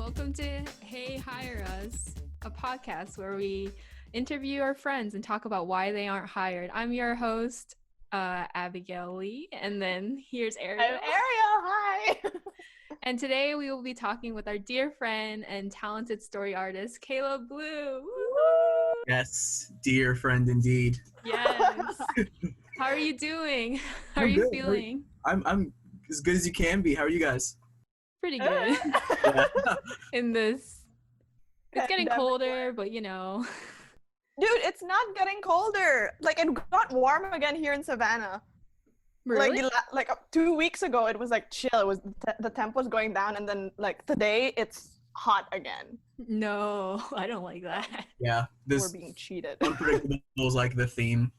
Welcome to Hey Hire Us, a podcast where we interview our friends and talk about why they aren't hired. I'm your host, Abigail Lee, and then here's Ariel. I'm Ariel, hi! And today we will be talking with our dear friend and talented story artist, Caleb Blue. Woo-hoo! Yes, dear friend indeed. Yes. How are you doing? How are you good. feeling? I'm as good as you can be. How are you guys? Pretty good. Yeah. In this, it's getting Pandemic colder, but you know. Dude, it's not getting colder. Like, it got warm again here in Savannah. Really? Like 2 weeks ago, it was like chill. It was the temp was going down, and then like today, it's hot again. No, I don't like that. Yeah, We're this being cheated. unpredictable is like the theme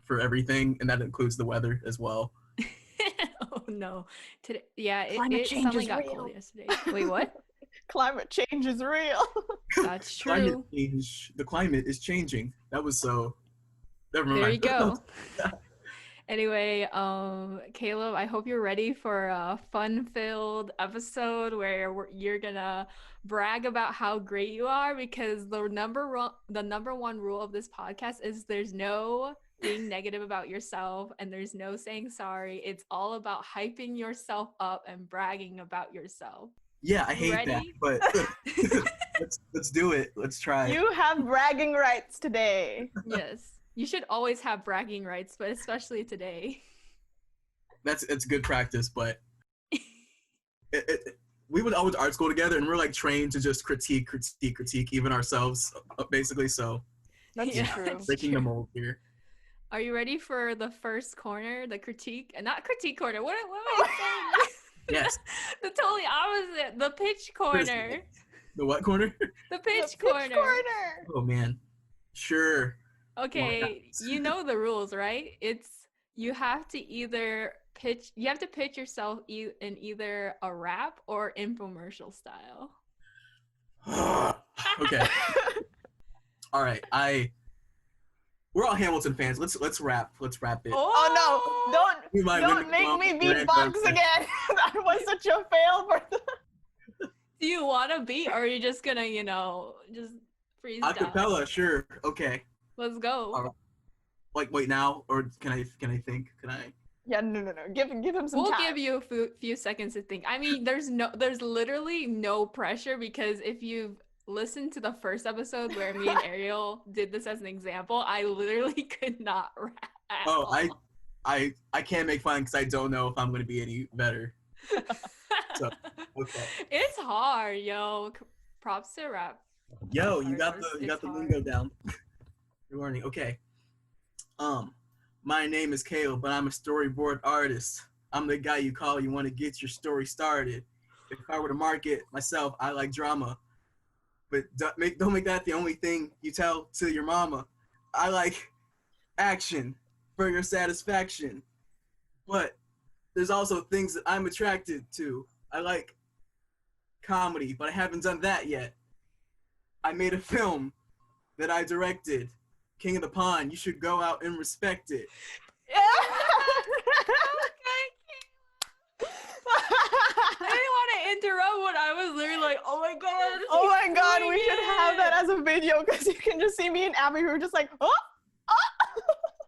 for everything, and that includes the weather as well. Oh no. Today, yeah, Climate it change suddenly is got real. cold yesterday. Wait, what? Climate change is real. That's Climate true. change. The climate is changing. That was so. Never mind. There you go. Anyway, Caleb, I hope you're ready for a fun-filled episode where you're gonna brag about how great you are, because the number one rule of this podcast is there's no being negative about yourself and there's no saying sorry. It's all about hyping yourself up and bragging about yourself. Yeah, I hate Ready? that, but let's do it. Let's try. You have bragging rights today. Yes. You should always have bragging rights, but especially today. It's good practice, but we went always to art school together, and we're like trained to just critique even ourselves, basically. So That's true. That's breaking true. the mold here. Are you ready for the first corner, the critique? Not critique corner. What am I saying? Yes. The totally opposite. The pitch corner. The what corner? The pitch The corner. Oh man. Sure. Okay, you know the rules, right? You have to pitch yourself in either a rap or infomercial style. Okay. All right. We're all Hamilton fans. Let's rap. Let's rap it. Oh no! Don't make me beatbox again. That was such a fail for the... Do you want to beat, or are you just gonna, just freestyle? Acapella, sure. Okay. Let's go. All right. Like, wait now, or can I think? Can I? Yeah, no. Give him some We'll time. give you a few seconds to think. I mean, there's literally no pressure, because if you've listened to the first episode where me and Ariel did this as an example, I literally could not rap at all. I can't make fun because I don't know if I'm gonna be any better. So, okay. It's hard, yo. Props to rap. Yo, you got It's the hard. lingo down. You're learning. Okay. My name is Caleb, but I'm a storyboard artist. I'm the guy you call you want to get your story started. If I were to market myself, I like drama. But don't make that the only thing you tell to your mama. I like action for your satisfaction. But there's also things that I'm attracted to. I like comedy, but I haven't done that yet. I made a film that I directed, King of the Pond. You should go out and respect it. I didn't want to interrupt when I was literally like, oh my god. Oh my god, we doing should have that as a video, because you can just see me and Abby who are just like, oh!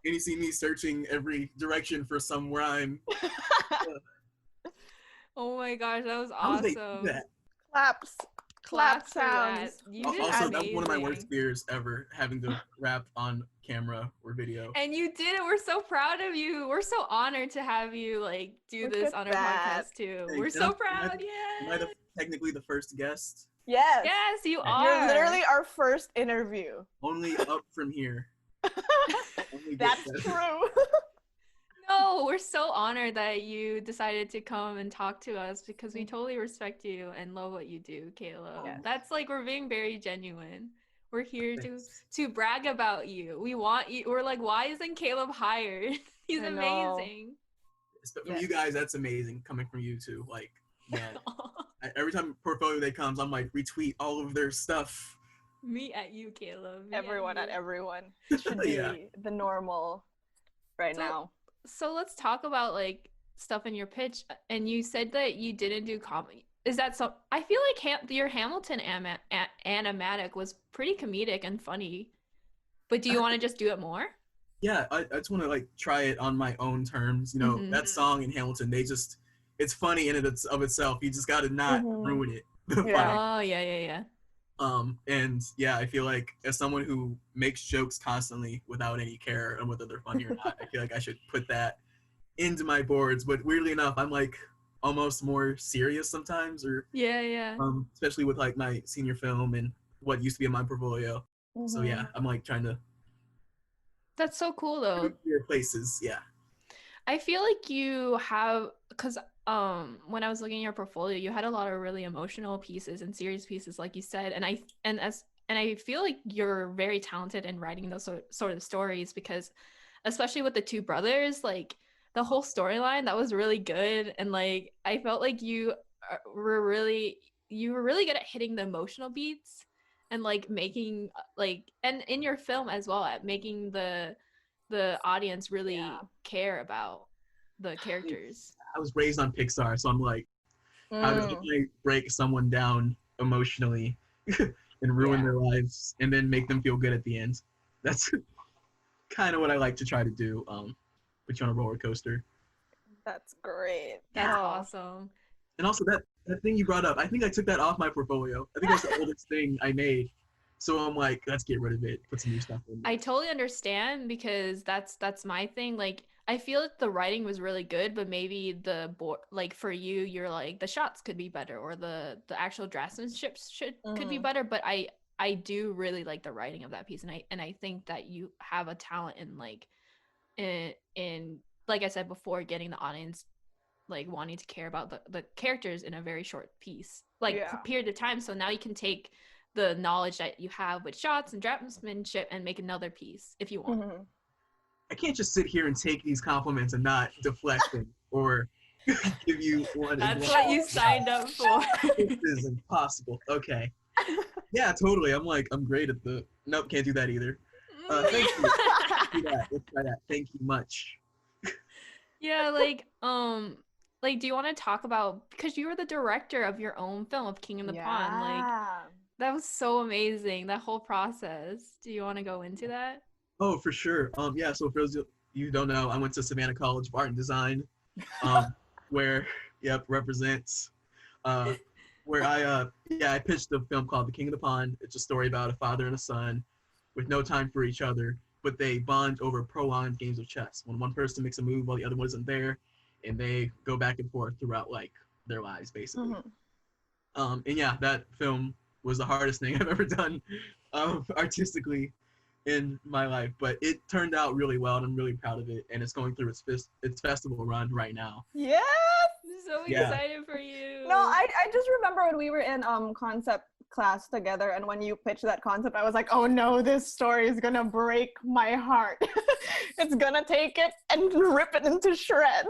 And you see me searching every direction for some rhyme. Oh my gosh, that was How do they awesome. do that? Clap for that. sounds. You did Also, that's one of my amazing. worst fears ever, having to rap on camera or video. And you did it. We're so proud of you. We're so honored to have you do Look this at on our that. podcast too. Thank We're you. so Am proud. Am I technically the first guest? Yes. Yes, you You're are. You're literally our first interview. Only up from here. Only get That's better. true. No, we're so honored that you decided to come and talk to us, because we totally respect you and love what you do, Caleb. Yes. That's we're being very genuine. We're here Thanks. to brag about you. We want you. We're like, why isn't Caleb hired? He's I know. amazing. But from Yes. you guys, that's amazing. Coming from you too. Like, man. Every time portfolio day comes, I'm like, retweet all of their stuff. Me at you, Caleb. Me Everyone at you. everyone. It should be Yeah. the normal right So- now. So let's talk about stuff in your pitch. And you said that you didn't do comedy. Is that so? I feel like your Hamilton animatic was pretty comedic and funny. But do you want to just do it more? Yeah, I just want to like try it on my own terms. You know, that song in Hamilton, it's funny in it of itself. You just got to not ruin it. Yeah. Oh, yeah. And yeah, I feel like as someone who makes jokes constantly without any care on whether they're funny or not, I feel like I should put that into my boards. But weirdly enough, I'm like almost more serious sometimes, or Yeah. especially with like my senior film and what used to be in my portfolio. So yeah, I'm like trying to. That's so cool though. Your places, yeah. I feel like you have, because when I was looking at your portfolio, you had a lot of really emotional pieces and serious pieces, like you said, and I feel like you're very talented in writing those sort of stories, because especially with the two brothers, like the whole storyline that was really good, and like I felt like you were really good at hitting the emotional beats and like making like, and in your film as well, at making the audience really care about the characters. I was raised on Pixar, so I'm like, how do I break someone down emotionally and ruin their lives and then make them feel good at the end? That's kind of what I like to try to do. Put you on a roller coaster. That's great. That's awesome. And also that thing you brought up, I think I took that off my portfolio. I think that's the oldest thing I made. So I'm like, let's get rid of it. Put some new stuff in there. I totally understand, because that's my thing. Like, I feel like the writing was really good, but maybe the board, like for you, you're like the shots could be better, or the actual draftsmanship could be better. But I do really like the writing of that piece, and I think that you have a talent in like in like I said before, getting the audience like wanting to care about the characters in a very short piece, like period of time. So now you can take the knowledge that you have with shots and draftsmanship and make another piece if you want. I can't just sit here and take these compliments and not deflect them or give you one. That's what you signed up for. This is impossible. Okay. Yeah, totally. I'm great at the. Nope, can't do that either. Thank you. Let's do that. Let's try that. Thank you much. Yeah, like, do you want to talk about, because you were the director of your own film of King in the Pond, like that was so amazing, that whole process. Do you want to go into that? Oh, for sure. Yeah. So for those of you who don't know, I went to Savannah College of Art and Design, where represents, where I pitched a film called The King of the Pond. It's a story about a father and a son with no time for each other, but they bond over prolonged games of chess. When one person makes a move while the other one isn't there, and they go back and forth throughout like their lives, basically. And yeah, that film was the hardest thing I've ever done artistically in my life, but it turned out really well, and I'm really proud of it. And it's going through its festival run right now. Yes! I'm so excited for you. No, I just remember when we were in concept class together, and when you pitched that concept, I was like, oh no, this story is gonna break my heart. It's gonna take it and rip it into shreds.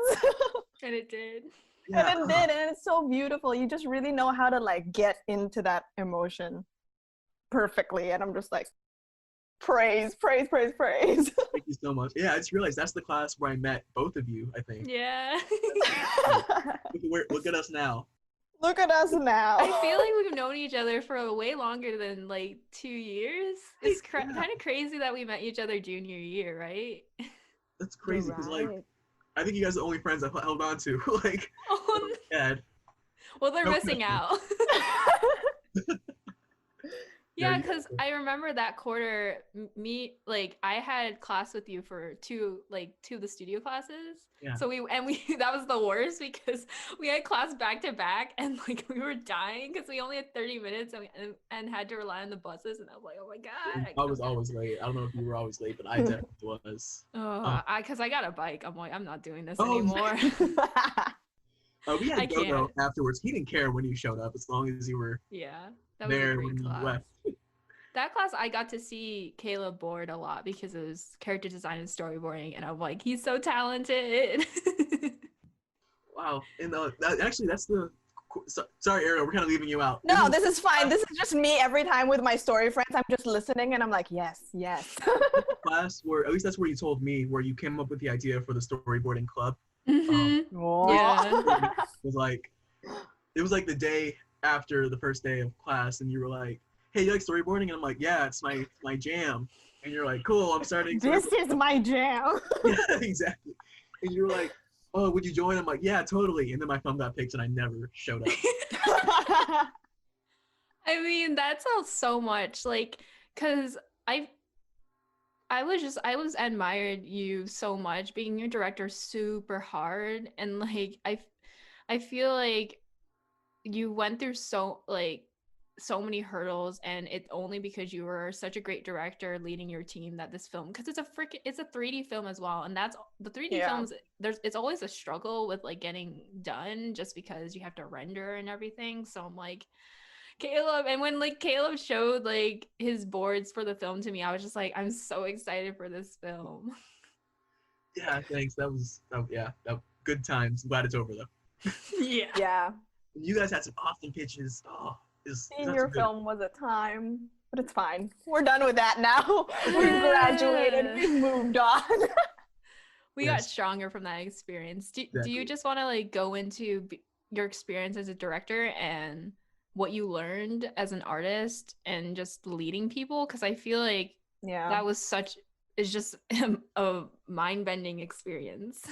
And it did. Yeah. And it did, and it's so beautiful. You just really know how to like get into that emotion perfectly, and I'm just like, praise. Thank you so much. Yeah, I just realized that's the class where I met both of you, I think. Yeah. Look at us now. Look at us now. I feel like we've known each other for way longer than like 2 years. It's kind of crazy that we met each other junior year, right? That's crazy, because like, I think you guys are the only friends I've held on to. Like, oh, Dad. Well, they're missing out. Yeah, because I remember that quarter, I had class with you for two of the studio classes. Yeah. So we that was the worst, because we had class back to back, and like we were dying because we only had 30 minutes and had to rely on the buses, and I was like, oh my God. I was always late. I don't know if you were always late, but I definitely was. Because I got a bike. I'm like, I'm not doing this anymore. We had Dodo afterwards. He didn't care when you showed up, as long as you were that was there a great when class. you left. That class, I got to see Caleb board a lot, because it was character design and storyboarding, and I'm like, he's so talented. Wow. And actually, that's the... Sorry, Ariel, we're kind of leaving you out. No, this is fine. This is just me every time with my story friends. I'm just listening, and I'm like, yes. Class where, at least that's where you told me, where you came up with the idea for the Storyboarding Club. Yeah. It was like, it was like the day after the first day of class, and you were like, "Hey, you like storyboarding?" And I'm like, "Yeah, it's my jam." And you're like, "Cool, I'm starting." This is my jam. Yeah, exactly. And you were like, "Oh, would you join?" I'm like, "Yeah, totally." And then my phone got picked, and I never showed up. I mean, that sounds so much like, cause I I was admired you so much. Being your director super hard, and like I feel like you went through so many hurdles, and it's only because you were such a great director leading your team that this film, because it's a 3D film as well, and that's the 3D Yeah. films, it's always a struggle with like getting done just because you have to render and everything. So I'm like, Caleb, and when like Caleb showed like his boards for the film to me, I was just like, I'm so excited for this film. Yeah, thanks. Good times. I'm glad it's over though. Yeah. Yeah. You guys had some awesome pitches. Oh, is that's Senior good. film was a time, but it's fine. We're done with that now. We've graduated. We've moved on. We got Yes. stronger from that experience. Do you Exactly. just want to like go into your experience as a director and what you learned as an artist and just leading people? Because I feel like Yeah. that was it's just a mind-bending experience.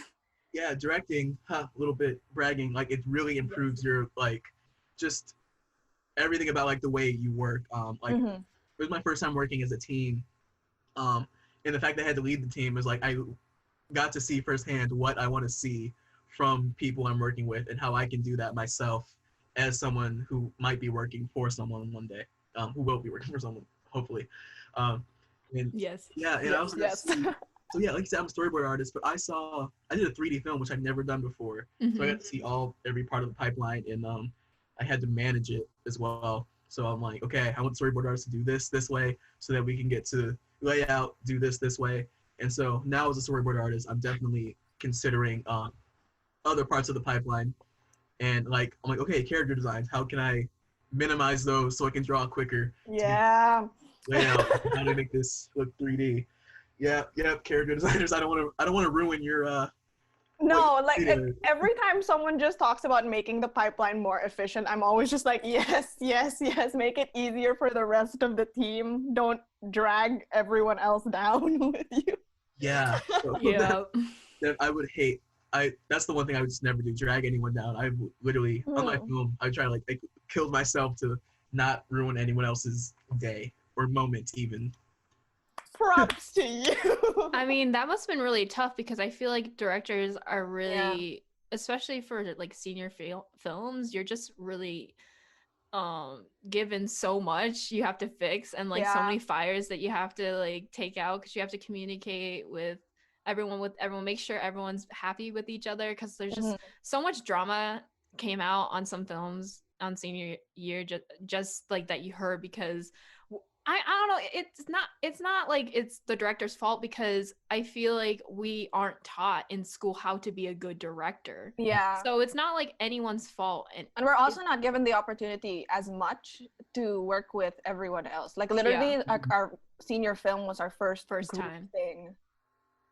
Yeah, directing, a little bit bragging, like it really improves your like just everything about like the way you work. Like Mhm. it was my first time working as a team. And the fact that I had to lead the team is like I got to see firsthand what I want to see from people I'm working with and how I can do that myself as someone who might be working for someone one day, who will be working for someone, hopefully. Um, and Yes. yeah, and I also got to see, so yeah, like you said, I'm a storyboard artist, but I did a 3D film, which I'd never done before. So I got to see every part of the pipeline, and I had to manage it as well. So I'm like, okay, I want storyboard artists to do this way so that we can get to layout, do this way. And so now as a storyboard artist, I'm definitely considering other parts of the pipeline. And like, I'm like, okay, character designs, how can I minimize those so I can draw quicker to get Yeah. layout, how to make this look 3D. Yeah, character designers, I don't want to ruin your No, like yeah. every time someone just talks about making the pipeline more efficient, I'm always just like, yes, yes, yes, make it easier for the rest of the team. Don't drag everyone else down with you. Yeah. So Yeah. that I would hate. That's the one thing I would just never do. Drag anyone down. I would literally on my film. I try to like kill myself to not ruin anyone else's day or moment even. Props to you. I mean, that must have been really tough because I feel like directors are Yeah. really, especially for like senior films, you're just really given so much you have to fix, and like so Yeah. many fires that you have to like take out because you have to communicate with everyone, make sure everyone's happy with each other, because there's just so much drama came out on some films on senior year, just like that you heard, because I don't know, it's not like it's the director's fault, because I feel like we aren't taught in school how to be a good director. Yeah. So it's not like anyone's fault, and we're also not given the opportunity as much to work with everyone else. Like literally, our senior film was our first group time thing.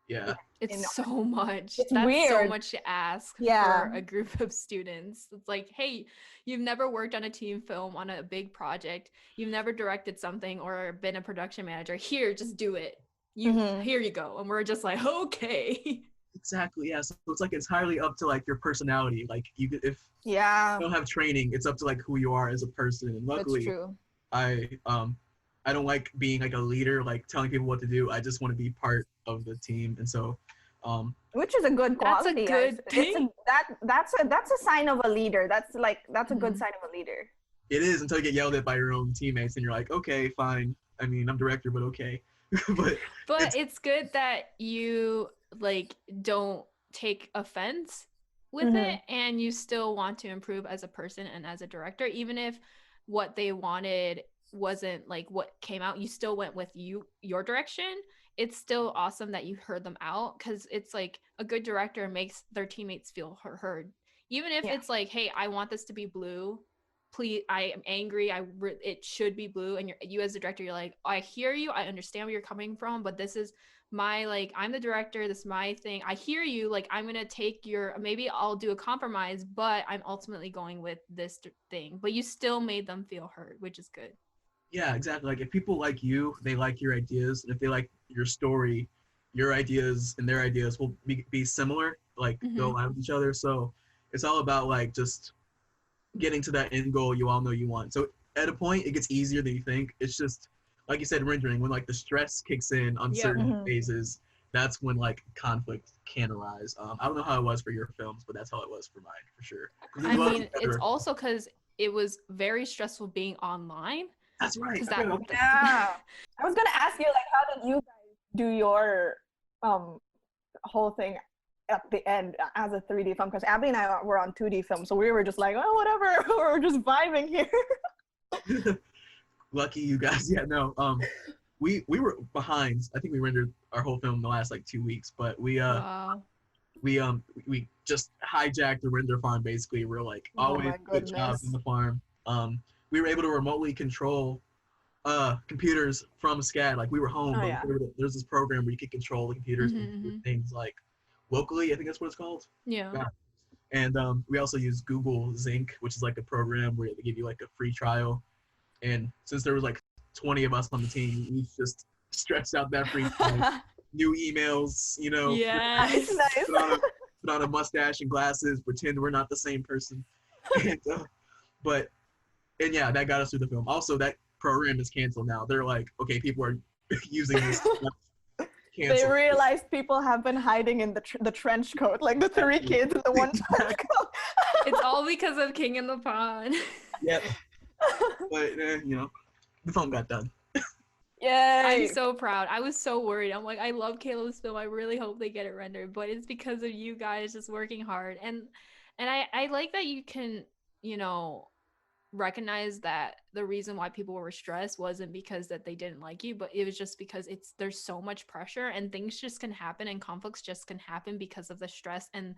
Yeah. It's so much. It's That's weird. so much to ask Yeah. for a group of students. It's like, hey, you've never worked on a team film, on a big project. You've never directed something or been a production manager. Here, just do it. Here you go. And we're just like, okay. Exactly. Yeah. So it's like entirely up to like your personality. Like if you Yeah. don't have training, it's up to like who you are as a person. And luckily, That's true. I don't like being like a leader, like telling people what to do. I just want to be part of the team. And so which is a good quality. That's a good thing. That's a sign of a leader. That's a good sign of a leader. It is, until you get yelled at by your own teammates and you're like, okay, fine. I mean, I'm director, but okay. but it's good that you like don't take offense with it, and you still want to improve as a person and as a director, even if what they wanted wasn't like what came out. You still went with your direction. It's still awesome that you heard them out, because it's like a good director makes their teammates feel heard, even if it's like, hey, I want this to be blue, please, I am angry. It should be blue. And you as the director, you're like, I hear you. I understand where you're coming from, but this is my, like, I'm the director. This is my thing. I hear you. Like, I'm going to take maybe I'll do a compromise, but I'm ultimately going with this thing. But you still made them feel heard, which is good. Yeah, exactly. Like if people like you, they like your ideas. And if they like your story, your ideas and their ideas will be similar, like go along with each other. So it's all about like just getting to that end goal you all know you want. So at a point, it gets easier than you think. It's just, like you said, rendering, when like the stress kicks in on certain phases, that's when like conflict can arise. I don't know how it was for your films, but that's how it was for mine, for sure. I mean, it's also because it was very stressful being online. That's right. Yeah. I was gonna ask you, like, how did you guys do your whole thing at the end as a 3D film? Because Abby and I were on 2D film, so we were just like, oh, whatever, we're just vibing here. Lucky you guys. Yeah, no. We were behind. I think we rendered our whole film in the last like 2 weeks, but we just hijacked the render farm basically. We're like always good jobs in the farm. We were able to remotely control computers from SCAD. Like we were home, but there's this program where you can control the computers and do things like locally. I think that's what it's called. Yeah. And we also use Google Zinc, which is like a program where they give you like a free trial. And since there was like 20 of us on the team, we just stretched out that free trial. New emails, you know. Yes. Nice. Put on a mustache and glasses, pretend we're not the same person. And yeah, that got us through the film. Also, that program is canceled now. They're like, okay, people are using this. They realized people have been hiding in the trench coat, like the 3 kids in the one trench coat. It's all because of King in the Pond. Yep. But you know, the film got done. Yay! I'm so proud. I was so worried. I'm like, I love Caleb's film. I really hope they get it rendered, but it's because of you guys just working hard. And I like that you can, you know, recognize that the reason why people were stressed wasn't because that they didn't like you, but it was just because there's so much pressure and things just can happen and conflicts just can happen because of the stress. And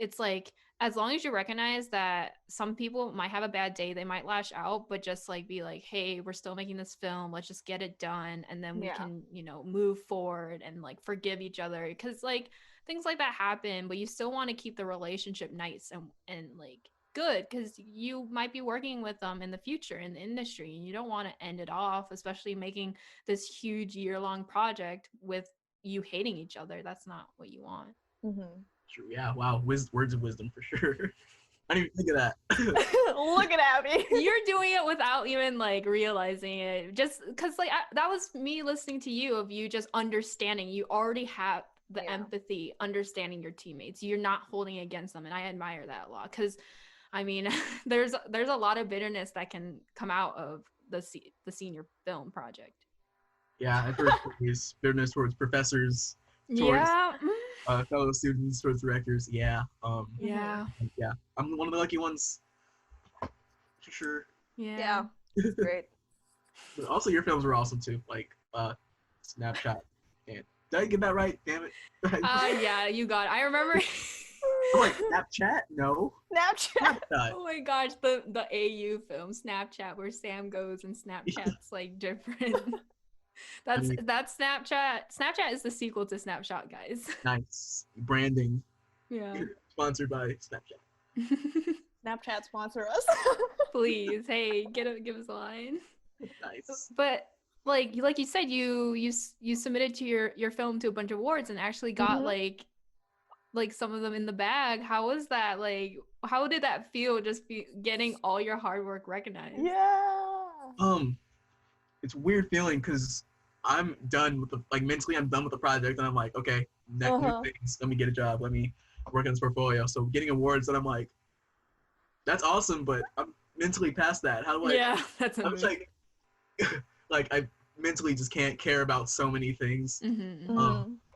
it's like, as long as you recognize that some people might have a bad day, they might lash out, but just like be like, hey, we're still making this film, let's just get it done, and then we can, you know, move forward and like forgive each other, because like things like that happen, but you still want to keep the relationship nice and like good, because you might be working with them in the future in the industry and you don't want to end it off, especially making this huge year-long project with you hating each other. That's not what you want. True. Yeah. Wow. Words of wisdom for sure. I didn't even think of that. Look at Abby. You're doing it without even like realizing it, just because like that was me listening to you, of you just understanding. You already have the empathy, understanding your teammates. You're not holding it against them, and I admire that a lot, because I mean, there's a lot of bitterness that can come out of the senior film project. Yeah, I've heard bitterness towards professors, towards fellow students, towards directors. Yeah. Yeah. I'm one of the lucky ones, for sure. Yeah. Great. But also, your films were awesome too. Like Snapshot. And did I get that right? Damn it. Yeah, you got it. I remember. I'm like, Snapchat? No. Snapchat. Oh my gosh, the AU film Snapchat, where Sam goes and Snapchat's like different. That's Snapchat. Snapchat is the sequel to Snapshot, guys. Nice branding. Yeah. Sponsored by Snapchat. Snapchat sponsor us. Please, hey, give us a line. Nice. But like you said, you submitted to your film to a bunch of awards and actually got like some of them in the bag. How was that? Like, how did that feel, just getting all your hard work recognized? Yeah. It's a weird feeling because I'm done with mentally I'm done with the project, and I'm like, okay, next new things, let me get a job, let me work on this portfolio. So getting awards, and I'm like, that's awesome, but I'm mentally past that. How do I that's I'm just like I mentally just can't care about so many things.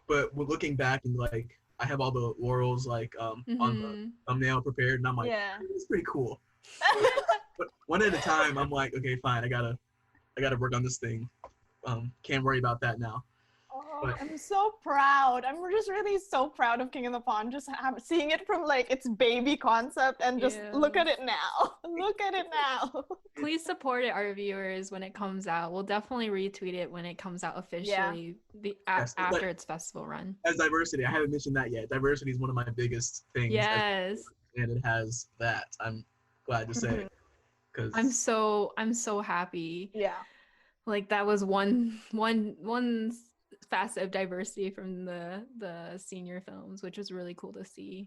But we're looking back and like I have all the laurels like on the thumbnail prepared, and I'm like, it's pretty cool. But one at a time, I'm like, okay, fine, I gotta work on this thing. Can't worry about that now. But I'm so proud. I'm just really so proud of King of the Pond. Just seeing it from like its baby concept and just look at it now. Look at it now. Please support it, our viewers, when it comes out. We'll definitely retweet it when it comes out officially after its festival run. As diversity, I haven't mentioned that yet. Diversity is one of my biggest things. Yes. And it has that. I'm glad to say. Because I'm so happy. Yeah. Like that was one facet of diversity from the senior films, which was really cool to see.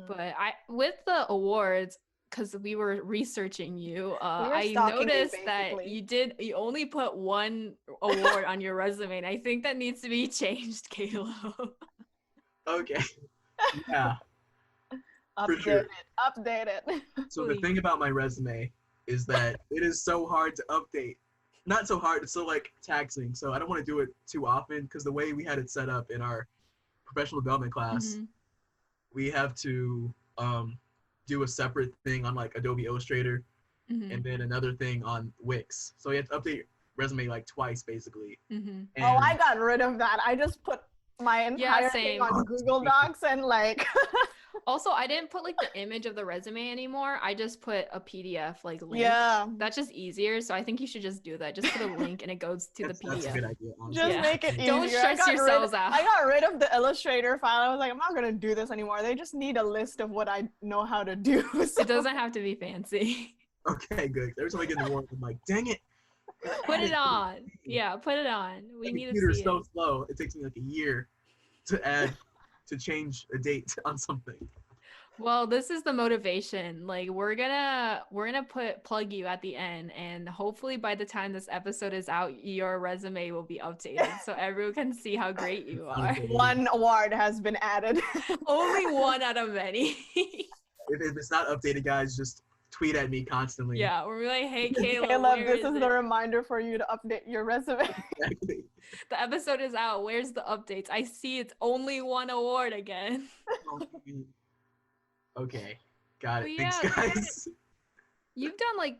But with the awards, because we were researching you, I noticed that you only put one award on your resume, and I think that needs to be changed, Caleb. Okay. Yeah. Update it. So the thing about my resume is that it is so hard to update. Not so hard, it's so like taxing. So I don't want to do it too often because the way we had it set up in our professional development class, we have to do a separate thing on like Adobe Illustrator and then another thing on Wix. So you have to update your resume like twice basically. And I got rid of that. I just put my entire thing on Google Docs and like Also, I didn't put like the image of the resume anymore. I just put a PDF like link. Yeah. That's just easier. So I think you should just do that. Just put a link and it goes to the PDF. That's a good idea. Honestly. Just make it easier. Don't stress yourselves out. I got rid of the Illustrator file. I was like, I'm not gonna do this anymore. They just need a list of what I know how to do. So. It doesn't have to be fancy. Okay, good. Every time I get an award, I'm like, dang it. Put it on. Yeah, put it on. We need to see it. The computer's so slow. It takes me like a year to change a date on something. Well, this is the motivation. Like we're gonna plug you at the end, and hopefully by the time this episode is out, your resume will be updated so everyone can see how great you are. One award has been added. Only one out of many. If it's not updated, guys, just tweet at me constantly. Yeah, we're like, hey Caleb, this is the reminder for you to update your resume. Exactly. The episode is out. Where's the updates? I see it's only one award again. Okay, got it. But Thanks, guys. You've done like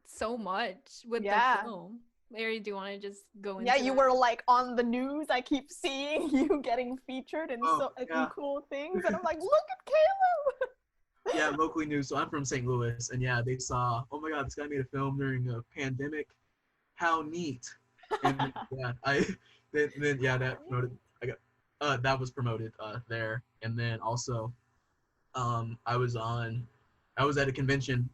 so much with the film. Larry, do you want to just go into you were like on the news. I keep seeing you getting featured in in cool things, and I'm like, look at Caleb. Yeah, locally news. So I'm from St. Louis, and yeah, they saw, oh my God, this guy made a film during a pandemic. How neat! And that promoted. That was promoted there, and then also. I was at a convention,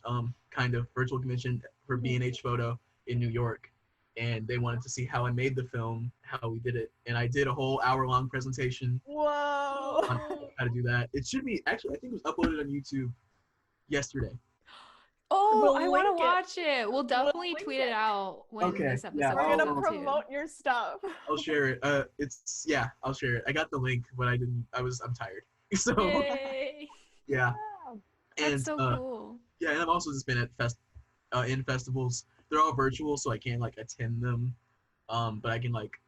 kind of virtual convention for B&H Photo in New York, and they wanted to see how I made the film, how we did it, and I did a whole hour-long presentation. Whoa! On how to do that. It should be actually. I think it was uploaded on YouTube yesterday. Oh, I want to watch it. We'll definitely tweet it out when this episode. Yeah, we're gonna promote your stuff. I'll share it. I'll share it. I got the link, but I'm tired. So. Yay. Yeah. That's and, so cool. Yeah, and I've also just been at in festivals. They're all virtual, so I can't like attend them. But I can like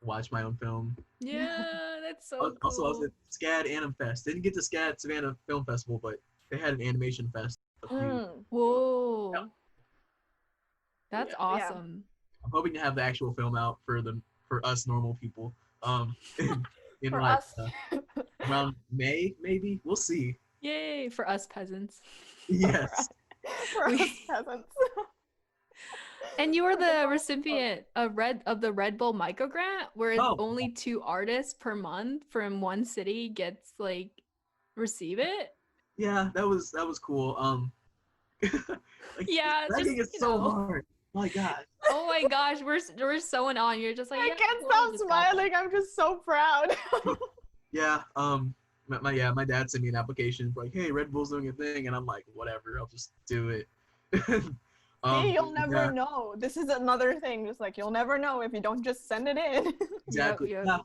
watch my own film. Yeah, that's so cool. Also, I was at SCAD Anim Fest. Didn't get to SCAD Savannah Film Festival, but they had an animation fest. Whoa. Yeah. That's awesome. Yeah. I'm hoping to have the actual film out for us normal people. In for like us. Around May, maybe. We'll see. Yay for us peasants. Yes. For us peasants. And you were the recipient of the Red Bull micro grant, where only 2 artists per month from one city gets like receive it. Yeah, that was cool. Yeah, it's so hard. My God. Oh my gosh, we're so in awe. You're just like, I can't stop smiling. I'm just so proud. Yeah. My dad sent me an application like, hey, Red Bull's doing a thing, and I'm like, whatever, I'll just do it. Hey, you'll never know. This is another thing. Just like you'll never know if you don't just send it in. Exactly. Yep. Yeah.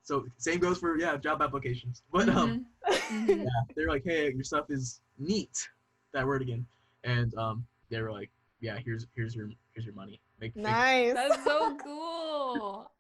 So same goes for job applications. But yeah, they're like, hey, your stuff is neat. That word again. And they were like, yeah, here's your money. Nice. That's so cool.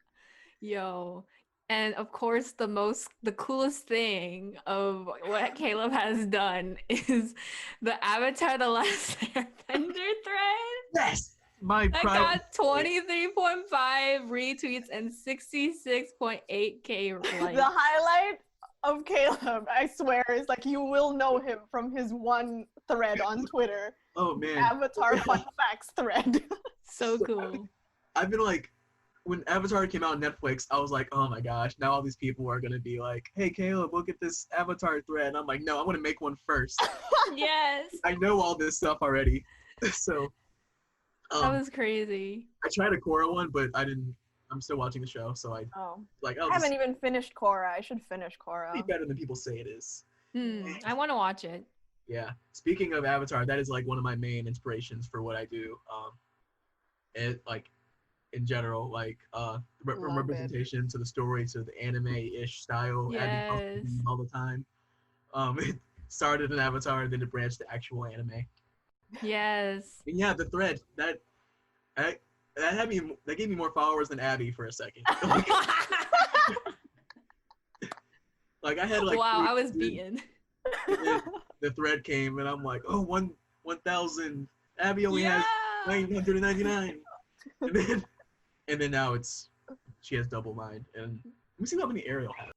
Yo. And of course, the coolest thing of what Caleb has done is the Avatar the Last Airbender thread. Yes. My I pride. got 23.5 retweets and 66.8K likes. The highlight of Caleb, I swear, is like you will know him from his one thread on Twitter. Oh man. Avatar fun facts thread. So cool. I've been like, when Avatar came out on Netflix, I was like, oh my gosh, now all these people are gonna be like, hey Caleb, look at this Avatar thread. And I'm like, no, I want to make one first. Yes. I know all this stuff already. So That was crazy. I tried a Korra one, but I didn't. I'm still watching the show, so I I haven't even finished Korra. I should finish Korra. be better than people say it is. I want to watch it. Yeah. Speaking of Avatar, that is like one of my main inspirations for what I do. It like in general, like from representation to the story to the anime-ish style. Yes. All the time. It started in Avatar, then it branched to actual anime. Yes. And yeah, the thread that gave me more followers than Abby for a second. Like I had like wow, I was beaten. The thread came and I'm like, oh, 1,000. Abby only has 999. And then now she has double mine. And let me see how many Ariel has.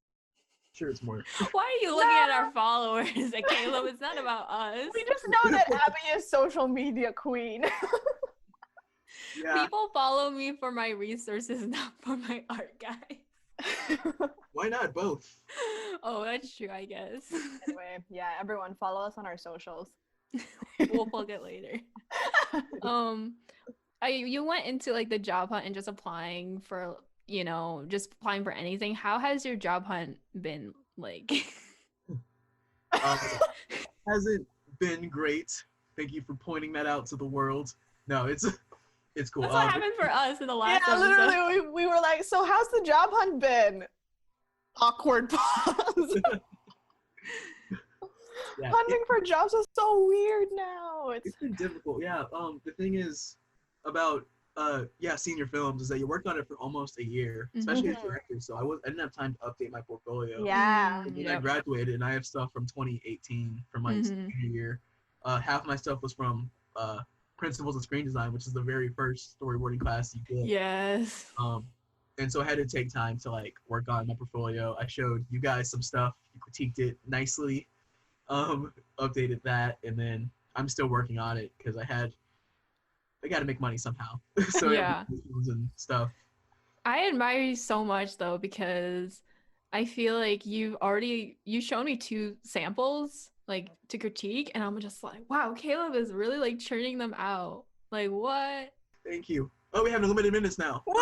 Sure, it's more. Why are you looking at our followers? Like, Caleb, it's not about us. We just know that Abby is social media queen. Yeah. People follow me for my resources, not for my art, guys. Why not both? Oh, that's true, I guess. Anyway, yeah, everyone follow us on our socials. We'll plug it later. You went into like the job hunt and just applying for, just applying for anything. How has your job hunt been like? Hasn't been great. Thank you for pointing that out to the world. No, it's cool. That's what happened for us in the last yeah, episode. literally, we were like, so how's the job hunt been? Awkward pause. Yeah, Hunting for jobs is so weird now. It's been difficult. Yeah. The thing is about senior films is that you work on it for almost a year, especially as director. So I didn't have time to update my portfolio. Yeah. And then I graduated and I have stuff from 2018 from my senior year. Half my stuff was from Principles of Screen Design, which is the very first storyboarding class you get. Yes. And so I had to take time to like work on my portfolio. I showed you guys some stuff. You critiqued it nicely. Updated that, and then I'm still working on it because I got to make money somehow. So yeah, and stuff. I admire you so much though, because I feel like you showed me 2 samples like to critique, and I'm just like, wow, Caleb is really like churning them out. Like, what? Thank you. Oh, we have unlimited minutes now. Yay!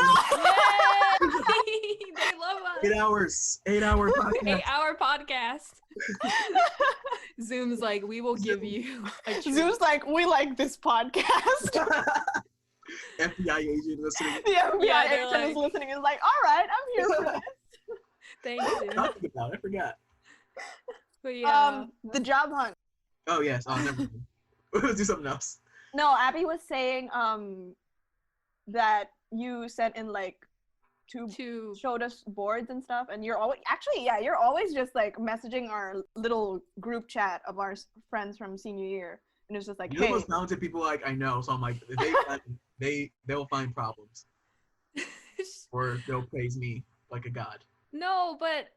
They love us. 8 hours. 8-hour podcast. 8-hour podcast. Zoom's like, we will give you a treat. Zoom's like, we like this podcast. FBI agent listening. The FBI agent like, is listening is like, all right, I'm here for this. Thanks, Zoom. Talking about, I forgot. But yeah. The job hunt. Oh yes. Oh, never mind. Let's do something else. No, Abby was saying that you sent in like two showed us boards and stuff, and you're always just like messaging our little group chat of our friends from senior year, and it's just like, You're the most talented people like I know, so I'm like they'll find problems or they'll praise me like a god. No, but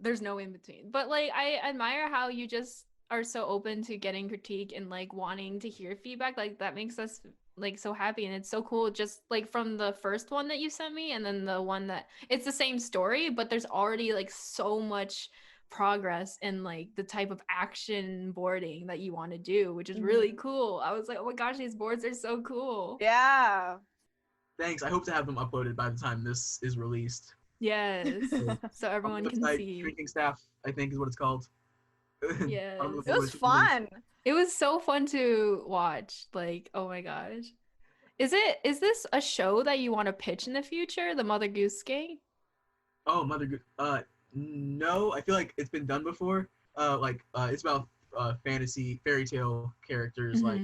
there's no in between. But like I admire how you just are so open to getting critique and like wanting to hear feedback. Like that makes us like so happy, and it's so cool. Just like from the first one that you sent me, and then the one that it's the same story, but there's already like so much progress in like the type of action boarding that you want to do, which is really cool. I was like, oh my gosh, these boards are so cool. Yeah. Thanks. I hope to have them uploaded by the time this is released. Yes. So everyone can see. Drinking Staff, I think is what it's called. Yes. It was fun. It was so fun to watch. Like, oh my gosh. Is this a show that you want to pitch in the future, the Mother Goose Gang? Oh, Mother Goose. No, I feel like it's been done before. It's about fantasy fairy tale characters like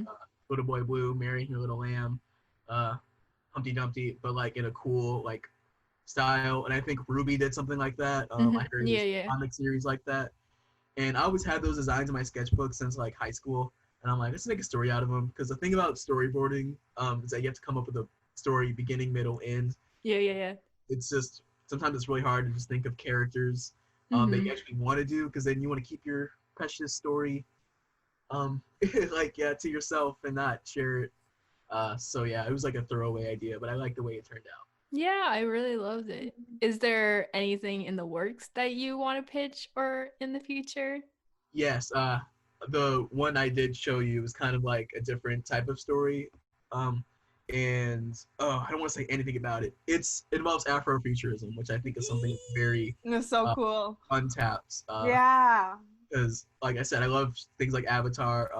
Little Boy Blue, Marrying Your Little Lamb, Humpty Dumpty, but like in a cool like style. And I think Ruby did something like that. I heard a comic series like that. And I always had those designs in my sketchbook since like high school. And I'm like, let's make a story out of them. Because the thing about storyboarding is that you have to come up with a story, beginning, middle, end. Yeah. It's just sometimes it's really hard to just think of characters that you actually want to do, because then you want to keep your precious story like to yourself and not share it. So yeah, it was like a throwaway idea, but I like the way it turned out. Yeah, I really loved it. Is there anything in the works that you want to pitch or in the future? Yes, the one I did show you was kind of like a different type of story. And I don't want to say anything about it. It involves Afrofuturism, which I think is something very It's so cool. untapped. Yeah. Because like I said, I love things like Avatar.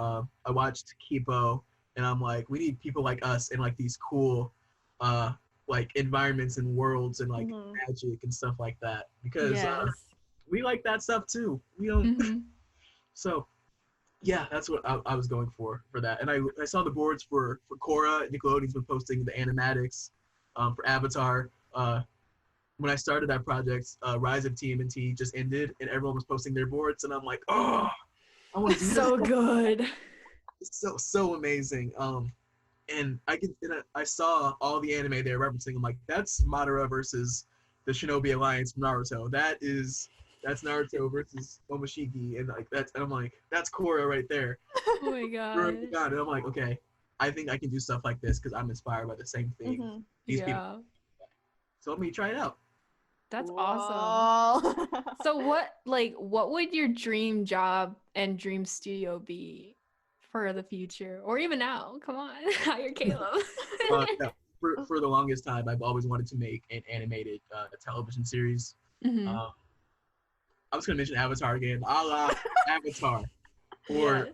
I watched Kipo, and I'm like, we need people like us in like these cool like environments and worlds and like magic and stuff like that, because Yes. we like that stuff too. We don't. Mhm. So yeah, that's what I was going for that. And I saw the boards for Korra. Nickelodeon's been posting the animatics for Avatar. When I started that project, Rise of TMNT just ended, and everyone was posting their boards, and I'm like, oh, I want to do this. So good. It's so amazing. And I saw all the anime they were referencing. I'm like, that's Madara versus the Shinobi Alliance from Naruto. That's Naruto versus Momoshiki, and like and I'm like, that's Korra right there. Oh my god. And I'm like, okay, I think I can do stuff like this because I'm inspired by the same thing. These people. So let me try it out. That's awesome. So what would your dream job and dream studio be for the future, or even now? Come on, hire Caleb. Yeah, for the longest time, I've always wanted to make an animated television series. I was gonna mention Avatar again, a la Avatar, or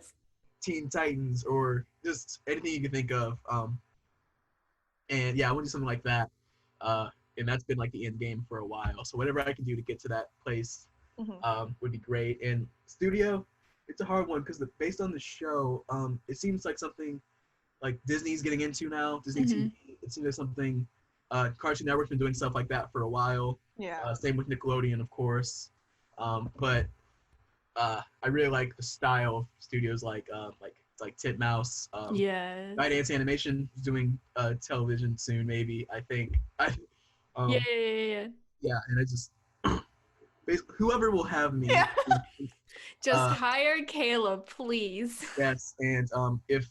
Teen Titans, or just anything you can think of. And yeah, I want to do something like that. And that's been like the end game for a while. So whatever I can do to get to that place would be great. And studio, it's a hard one because based on the show, it seems like something like Disney's getting into now. Disney TV, it seems like something. Cartoon Network's been doing stuff like that for a while. Yeah. Same with Nickelodeon, of course. But I really like the style of studios like Titmouse. Guidance Animation is doing television soon, maybe. I think. Yeah, and I just whoever will have me. Yeah. Just hire Caleb, please. Yes, and if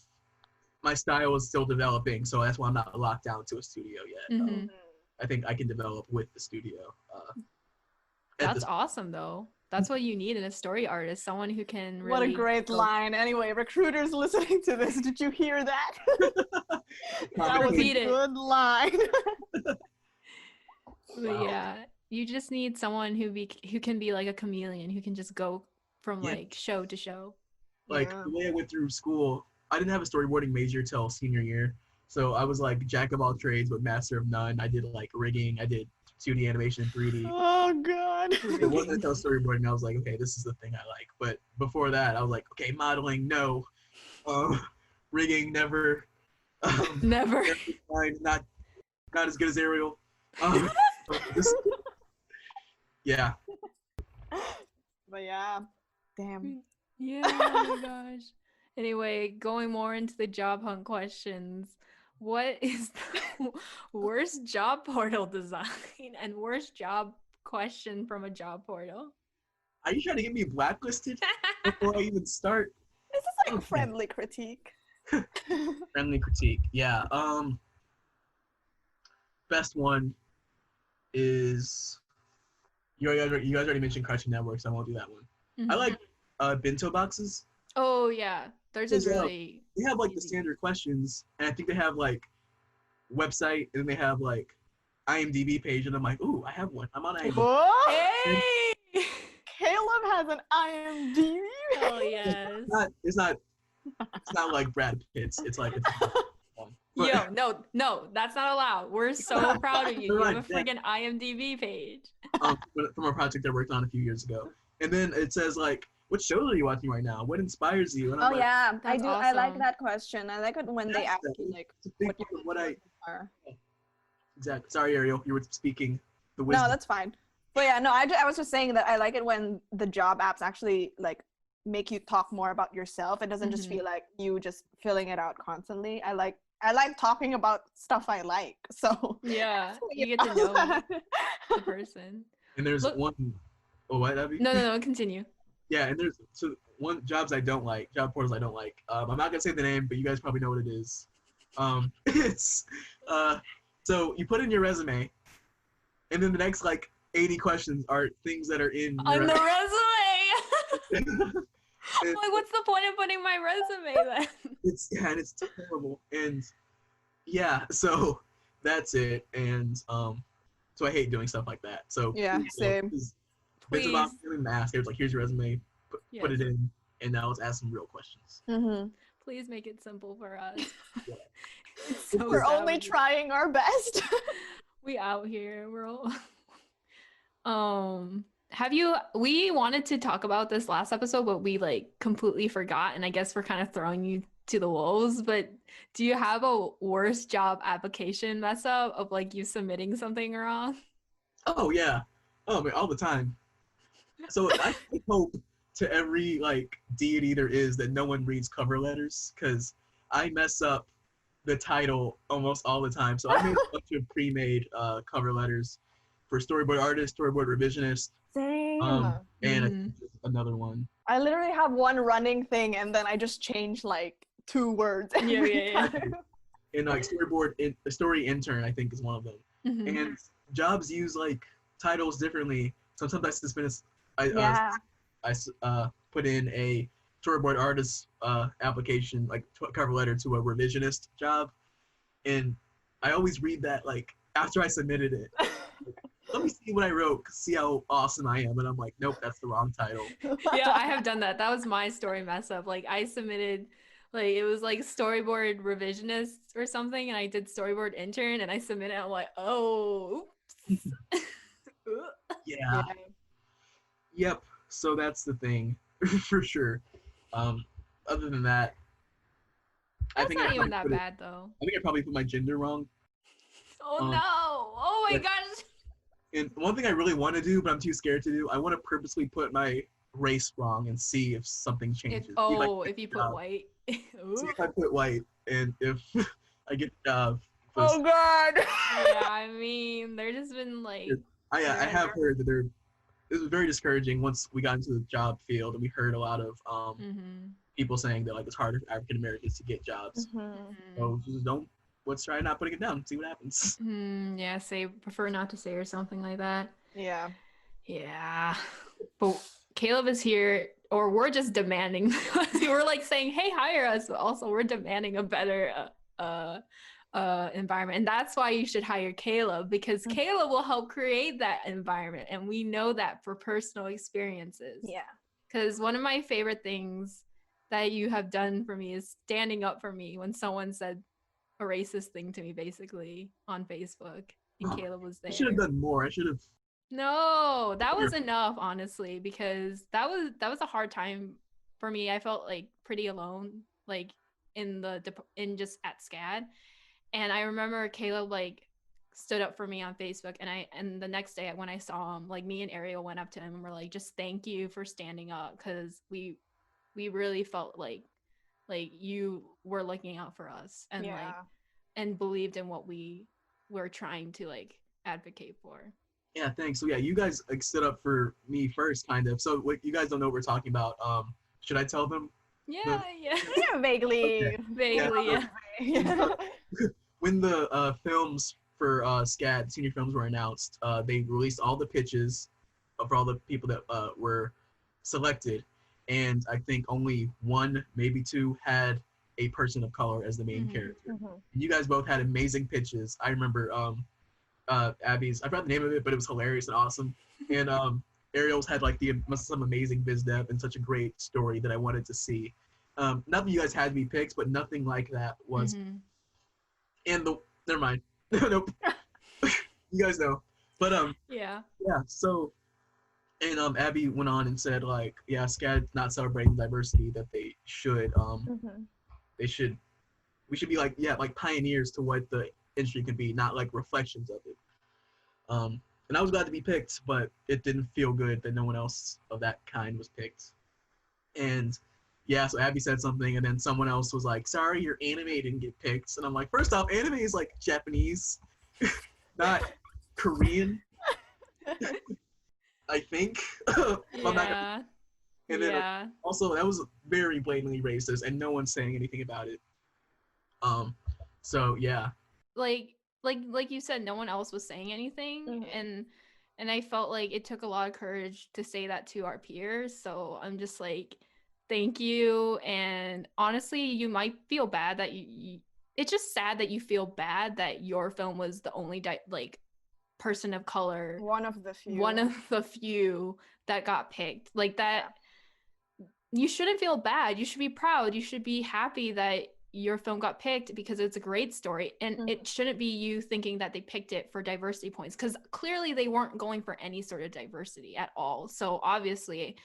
my style is still developing, so that's why I'm not locked down to a studio yet. I think I can develop with the studio. That's awesome, though. That's what you need in a story artist, someone who can really... What a great line. Anyway, recruiters listening to this, did you hear that? That was a good line. But yeah, you just need someone who can be like a chameleon, who can just go from like show to show. Like the way I went through school, I didn't have a storyboarding major till senior year. So I was like jack of all trades but master of none. I did like rigging, I did 2D animation, 3D. Oh god. It wasn't until storyboarding I was like, okay, this is the thing I like. But before that, I was like, okay, modeling, no. Rigging, never. Never. Not as good as Ariel. Yeah. But yeah, damn. Yeah, oh my gosh. Anyway, going more into the job hunt questions. What is the worst job portal design and worst job question from a job portal? Are you trying to get me blacklisted before I even start? This is like friendly critique. Friendly critique, yeah. Best one is you guys already mentioned Cartoon Network, so I won't do that one. I like bento boxes. Oh yeah, they're just really. They have like the standard questions, and I think they have like website, and then they have like IMDb page, and I'm like, ooh, I have one. I'm on IMDb. Hey, Caleb has an IMDb. Oh yes. It's not like Brad Pitt's. It's like. Yo, no, that's not allowed. We're so proud of you. You have a freaking IMDb page. From a project I worked on a few years ago. And then it says like, what shows are you watching right now? What inspires you? And I'm yeah, I do. awesome. I like that question. I like it when they ask you like what I are. Exactly. Sorry, Ariel, you were speaking the wisdom. No, that's fine. But yeah, no, I was just saying that I like it when the job apps actually like make you talk more about yourself. It doesn't just feel like you just filling it out constantly. I like talking about stuff I like. So yeah, you get to know the person. And there's one. Oh, what, Abby? No, continue. Yeah, and there's one jobs I don't like, job portals I don't like. I'm not gonna say the name, but you guys probably know what it is. It's so you put in your resume, and then the next like 80 questions are things that are in your on the resume. And, like, what's the point of putting my resume then? It's terrible, and yeah, so that's it, and so I hate doing stuff like that. So yeah, same. Bits about the ask. It's like, here's your resume, put it in, and now let's ask some real questions. Please make it simple for us. Yeah. So we're only trying our best. We out here. We're all. We wanted to talk about this last episode, but we like completely forgot, and I guess we're kind of throwing you to the wolves. But do you have a worst job application mess up of like you submitting something wrong? Oh yeah, all the time. So I hope to every like deity there is that no one reads cover letters, because I mess up the title almost all the time. So I made a bunch of pre-made cover letters for Storyboard Artist, Storyboard Revisionist. Same. And another one. I literally have one running thing, and then I just change like 2 words. Yeah. And like Story Intern, I think, is one of them. And jobs use like titles differently. So sometimes I put in a Storyboard Artist application, like cover letter to a revisionist job, and I always read that like after I submitted it. Let me see what I wrote, see how awesome I am, and I'm like, nope, that's the wrong title. Yeah, I have done that. That was my story mess up. Like I submitted, like it was like Storyboard Revisionist or something, and I did Storyboard Intern, and I submitted. I'm like, oh, oops. Yeah. Yep. So that's the thing, for sure. Other than that, I think not even that bad though. I think I probably put my gender wrong. Oh no! Oh my gosh! And one thing I really want to do, but I'm too scared to do, I want to purposely put my race wrong and see if something changes. If you put white. See if I put white, and if I get oh god. Yeah, I mean, they're just been like. I have heard that it was very discouraging once we got into the job field, and we heard a lot of people saying that like it's harder for African Americans to get jobs. So just let's try not putting it down, see what happens. Yeah, prefer not to say or something like that. Yeah. But Caleb is here, or we're just demanding. We're like saying, hey, hire us, but also we're demanding a better environment. And that's why you should hire Caleb, because Caleb will help create that environment. And we know that for personal experiences. Yeah. Because one of my favorite things that you have done for me is standing up for me when someone said a racist thing to me, basically, on Facebook, and Caleb was there. I should have done more. I should have. No, that was enough, honestly, because that was a hard time for me. I felt like pretty alone, like in just at SCAD, and I remember Caleb like stood up for me on Facebook, and the next day when I saw him, like me and Ariel went up to him and were like, just thank you for standing up, because we really felt like you were looking out for us and and believed in what we were trying to like advocate for. Yeah, thanks. So yeah, you guys like stood up for me first, kind of. So what you guys don't know what we're talking about. Should I tell them? Yeah. Vaguely. Okay. Vaguely. Yeah. When the films for SCAD senior films were announced, they released all the pitches for all the people that were selected, and I think only 1, maybe 2 had a person of color as the main character. And you guys both had amazing pitches. I remember Abby's, I forgot the name of it, but it was hilarious and awesome. And Ariel's had like some amazing biz dev and such a great story that I wanted to see. Not that you guys had me picked, but nothing like that was. And never mind. Nope. You guys know. But yeah. So, and Abby went on and said like, yeah, SCAD not celebrating diversity that they should. We should be like pioneers to what the industry can be, not like reflections of it. And I was glad to be picked, but it didn't feel good that no one else of that kind was picked. And yeah, so Abby said something, and then someone else was like, "Sorry, your anime didn't get picked." And I'm like, first off, anime is like Japanese, not Korean, I think. I'm not Yeah. and then Yeah. also that was very blatantly racist, and no one's saying anything about it. So yeah, Like you said, no one else was saying anything, and I felt like it took a lot of courage to say that to our peers. So I'm just like, thank you. And honestly, you might feel bad that it's just sad that you feel bad that your film was the only like person of color, One of the few. one of the few that got picked. Like that, you shouldn't feel bad. You should be proud. You should be happy that your film got picked because it's a great story. And it shouldn't be you thinking that they picked it for diversity points, because clearly they weren't going for any sort of diversity at all. So obviously,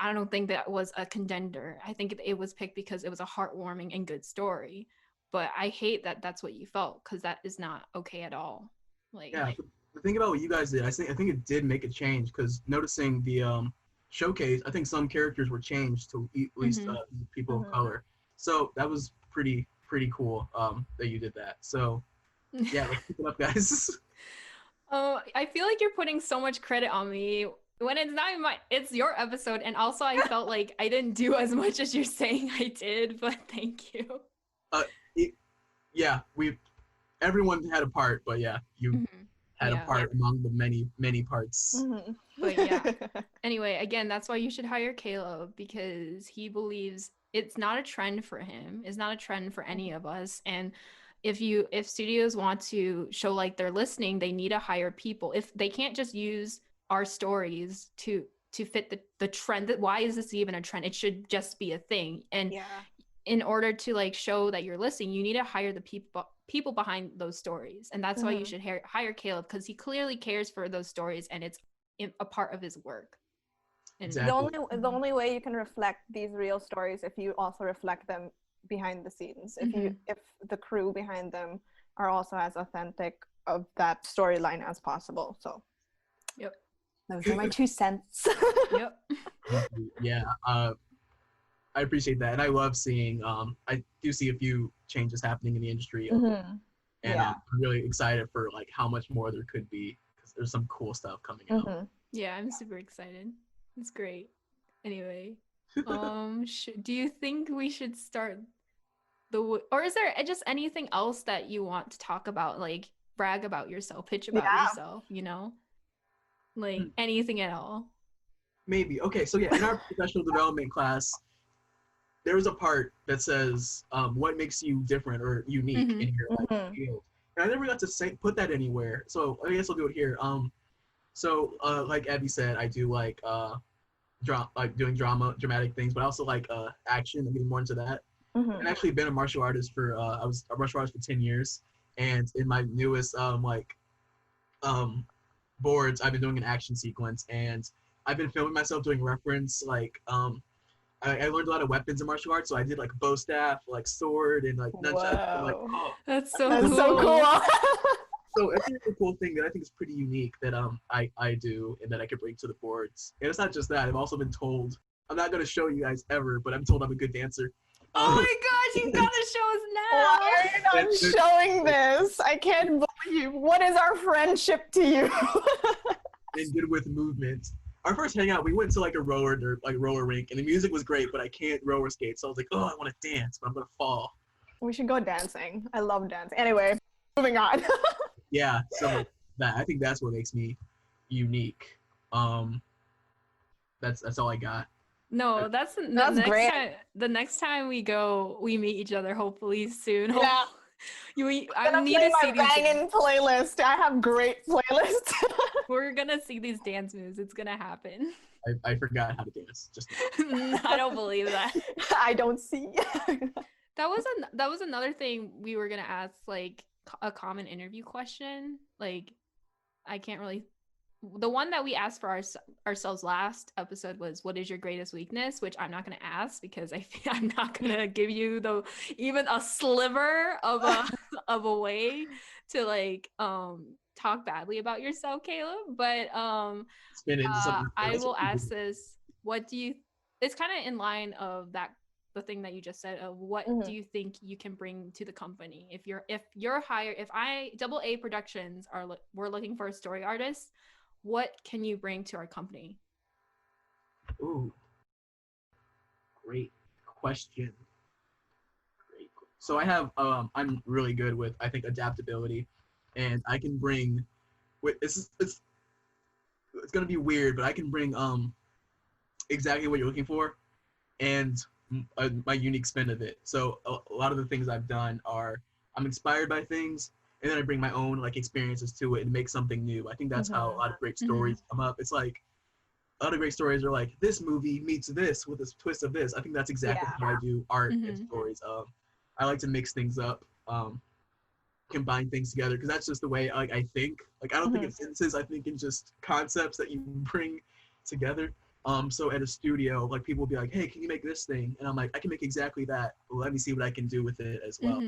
I don't think that was a contender. I think it was picked because it was a heartwarming and good story. But I hate that that's what you felt, because that is not okay at all. Like, yeah. The thing about what you guys did, I think it did make a change, because noticing the showcase, I think some characters were changed to at least people of color. So that was pretty cool that you did that. So yeah, let's keep it up, guys. Oh, I feel like you're putting so much credit on me when it's not it's your episode. And also I felt like I didn't do as much as you're saying I did, but thank you. Yeah, everyone had a part, but yeah, you had a part among the many parts. But yeah, anyway, again, that's why you should hire Caleb, because he believes it's not a trend for him. It's not a trend for any of us. And if studios want to show like they're listening, they need to hire people. If they can't just use our stories to fit the trend, why is this even a trend? It should just be a thing. And in order to like show that you're listening, you need to hire the people behind those stories. And that's why you should hire Caleb, because he clearly cares for those stories and it's a part of his work. And Exactly. The only way you can reflect these real stories if you also reflect them behind the scenes. If the crew behind them are also as authentic of that storyline as possible. So those are my 2 cents. Yeah, I appreciate that, and I love seeing. I do see a few changes happening in the industry, and I'm really excited for like how much more there could be, because there's some cool stuff coming out. Yeah, I'm super excited. It's great. Anyway, do you think we should start or is there just anything else that you want to talk about, like brag about yourself, pitch about yourself, like anything at all? Maybe. Okay, so yeah, in our professional development class, there was a part that says what makes you different or unique in your field, and I never got to put that anywhere. So I guess I'll do it here. So like Abby said, I do like doing dramatic things, but I also like action. I'm getting more into that. I've actually been a martial artist for I was a martial artist for 10 years, and in my newest boards, I've been doing an action sequence, and I've been filming myself doing reference. Like I learned a lot of weapons in martial arts, so I did like bow staff, like sword, and like nunchucks. And, like, that's so cool. So it's a cool thing that I think is pretty unique that I do and that I could bring to the boards. And it's not just that. I've also been told, I'm not gonna show you guys ever, but I'm told I'm a good dancer. Oh my gosh, you gotta show us now! Why are you not showing this? I can't believe. What is our friendship to you? And good with movement. Our first hangout, we went to like a roller rink, and the music was great, but I can't roller skate. So I was like, oh, I want to dance, but I'm gonna fall. We should go dancing. I love dancing. Anyway, moving on. Yeah, so I think that's what makes me unique. That's all I got. No, that's great. The next time we meet each other, hopefully soon. Yeah. I need to see these banging playlist. I have great playlists. We're gonna see these dance moves. It's gonna happen. I forgot how to dance. Just I don't believe that. I don't see. That was another thing we were gonna ask, like a common interview question. Like, I can't really. The one that we asked for ourselves last episode was, what is your greatest weakness? Which I'm not going to ask, because I'm not going to give you even a sliver of a way to like talk badly about yourself, Caleb. But I will ask this: what do you it's kind of in line of that the thing that you just said of what do you think you can bring to the company if you're hired, if I Double A Productions we're looking for a story artist, what can you bring to our company? Ooh, great question. So I have I'm really good with, I think, adaptability, and I can bring it's gonna be weird, but I can bring exactly what you're looking for and my unique spin of it. So a lot of the things I've done are I'm inspired by things, and then I bring my own like experiences to it and make something new. I think that's how a lot of great stories come up. It's like a lot of great stories are like this movie meets this with a twist of this. I think that's exactly how I do art and stories. I like to mix things up, combine things together, because that's just the way I think. Like I don't think in sentences. I think in just concepts that you bring together. So at a studio, like people will be like, "Hey, can you make this thing?" And I'm like, "I can make exactly that. Well, let me see what I can do with it as well."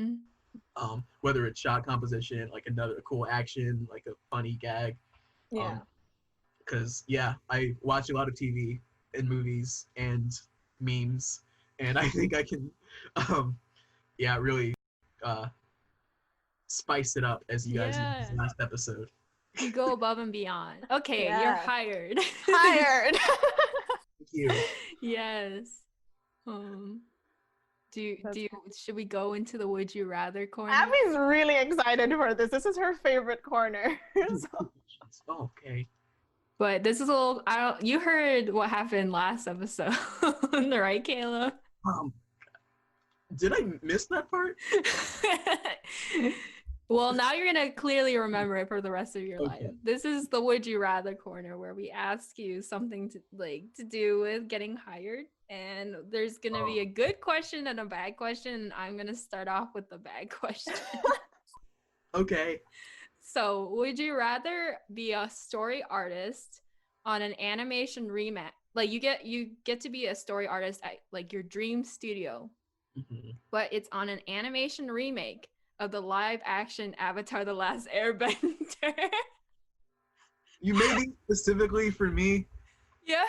Whether it's shot composition, like another cool action, like a funny gag. Because I watch a lot of TV and movies and memes, and I think I can, really spice it up, as you guys did in the last episode. You go above and beyond. Okay, you're hired. Hired. Thank you. Yes. Should we go into the would you rather corner? Abby's really excited for this. This is her favorite corner. Oh, okay. But this is a little, you heard what happened last episode, right, Kayla? Did I miss that part? Well, now you're going to clearly remember it for the rest of your life. This is the would you rather corner where we ask you something to do with getting hired. And there's going to be a good question and a bad question. And I'm going to start off with the bad question. Okay. So, would you rather be a story artist on an animation remake? Like you get to be a story artist at like your dream studio, but it's on an animation remake of the live action Avatar the Last Airbender. You made it specifically for me? Yeah.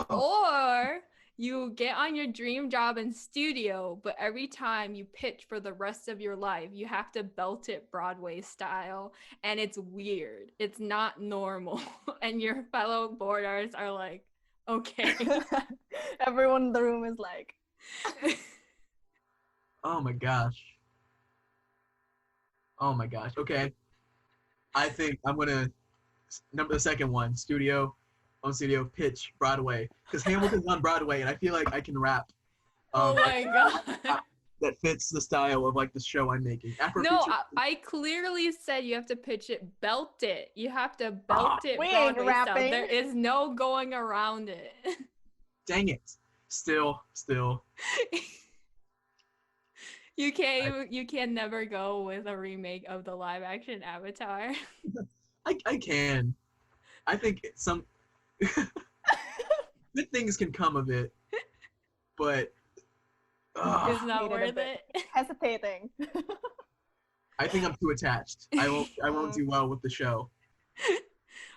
Or you get on your dream job in studio, but every time you pitch for the rest of your life, you have to belt it Broadway style, and it's weird. It's not normal. And your fellow board artists are like, okay. Everyone in the room is like, oh my gosh. Okay. I think I'm gonna number the second one, studio pitch Broadway, because Hamilton's on Broadway, and I feel like I can rap. Oh my god. That fits the style of like the show I'm making. I clearly said you have to pitch it, belt it. You have to belt it. We ain't rapping. There is no going around it. Dang it! Still. You can never go with a remake of the live action Avatar. I can. I think some good things can come of it, but it's not worth it. Hesitating. I think I'm too attached. I won't do well with the show.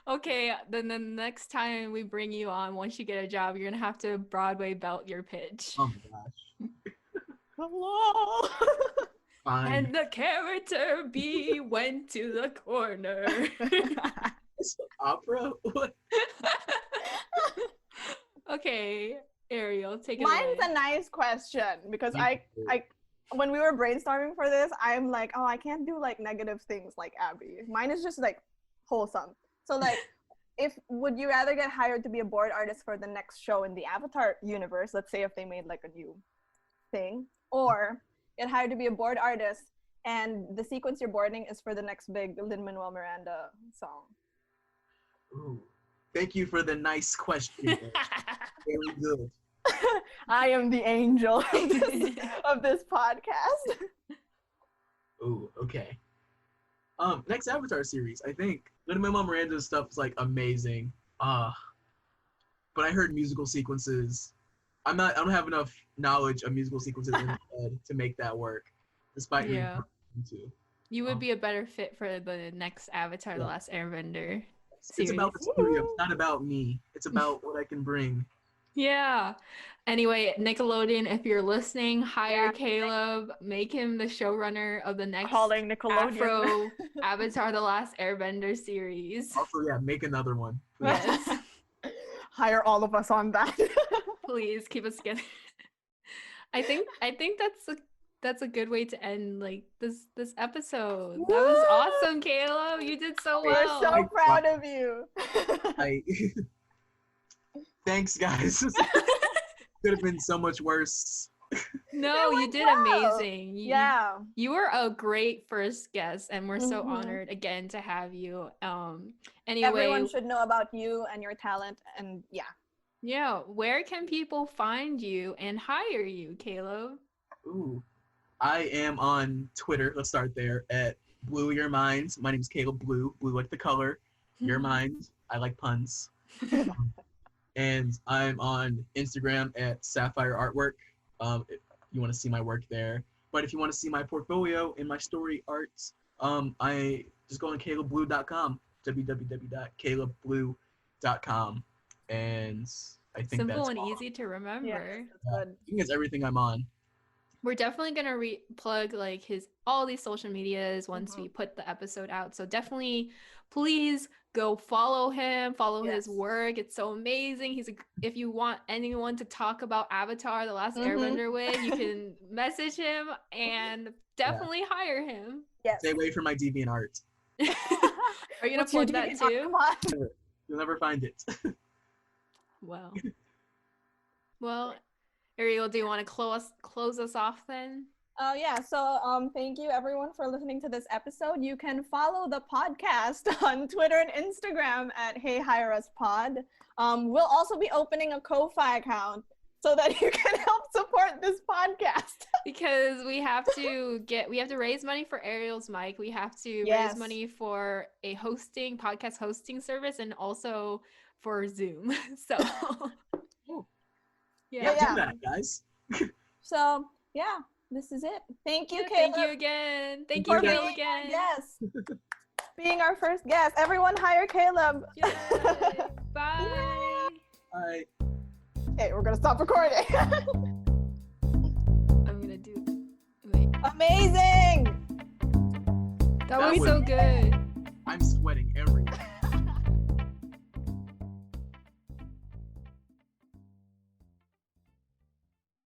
Okay, then the next time we bring you on, once you get a job, you're gonna have to Broadway belt your pitch. Oh my gosh. Hello. Fine. And the character B went to the corner. It's opera? What? Okay, Ariel, take it Mine's away. a nice question because I when we were brainstorming for this, I'm like, oh, I can't do like negative things like Abby. Mine is just like wholesome. So like, would you rather get hired to be a board artist for the next show in the Avatar universe? Let's say if they made like a new thing, or get hired to be a board artist and the sequence you're boarding is for the next big Lin-Manuel Miranda song. Ooh. Thank you for the nice question. Very good. I am the angel of this podcast. Ooh, okay. Next Avatar series, I think Lin-Manuel Miranda's stuff is like amazing. But I heard musical sequences. I don't have enough knowledge of musical sequences in my head to make that work, despite me wanting to. You would be a better fit for the next Avatar the Last Airbender series. It's about the studio. It's not about me. It's about what I can bring. Yeah. Anyway, Nickelodeon, if you're listening, hire Yeah. Caleb, make him the showrunner of the next Calling Nickelodeon. Afro Avatar the Last Airbender series. Also, yeah, make another one. Please. Yes. Hire all of us on that. Please keep us together. I think that's a good way to end like this episode. That was awesome, Caleb. You did so We're well. so proud of you. Thanks, guys. Could have been so much worse. No, you did well. amazing. Yeah. You were a great first guest, and we're so Mhm. honored again to have you. Anyway, Everyone should know about you and your talent, and yeah, where can people find you and hire you, Caleb? Ooh. I am on Twitter. Let's start there at Blue Your Mind. My name is Caleb Blue. Blue like the color. Your Mind. I like puns. And I'm on Instagram at Sapphire Artwork. If you want to see my work there. But if you want to see my portfolio and my story arts, I just go on calebblue.com, www.calebblue.com. And I think Simple that's and all. easy to remember. that's good. I think it's everything I'm on. We're definitely gonna plug like all these social medias once we put the episode out. So definitely, please go follow him, follow his work. It's so amazing. If you want anyone to talk about Avatar: The Last Airbender with, you can message him and definitely hire him. Yes. Stay away from my DeviantArt. Are you gonna plug that too? You'll never find it. Well, Ariel, do you want to close us off then? So thank you everyone for listening to this episode. You can follow the podcast on Twitter and Instagram at Hey Hire Us Pod. We'll also be opening a Ko-Fi account so that you can help support this podcast. Because we have to raise money for Ariel's mic. We have to raise money for a podcast hosting service, and also for Zoom. So do that, guys. So this is it. Thank you, Caleb. Thank you again. Thank you, Caleb, again. Yes. Being our first guest. Everyone hire Caleb. Yay. Bye. Bye. Okay, we're gonna stop recording. I'm gonna do. Wait. Amazing. That was so good. I'm sweating everywhere.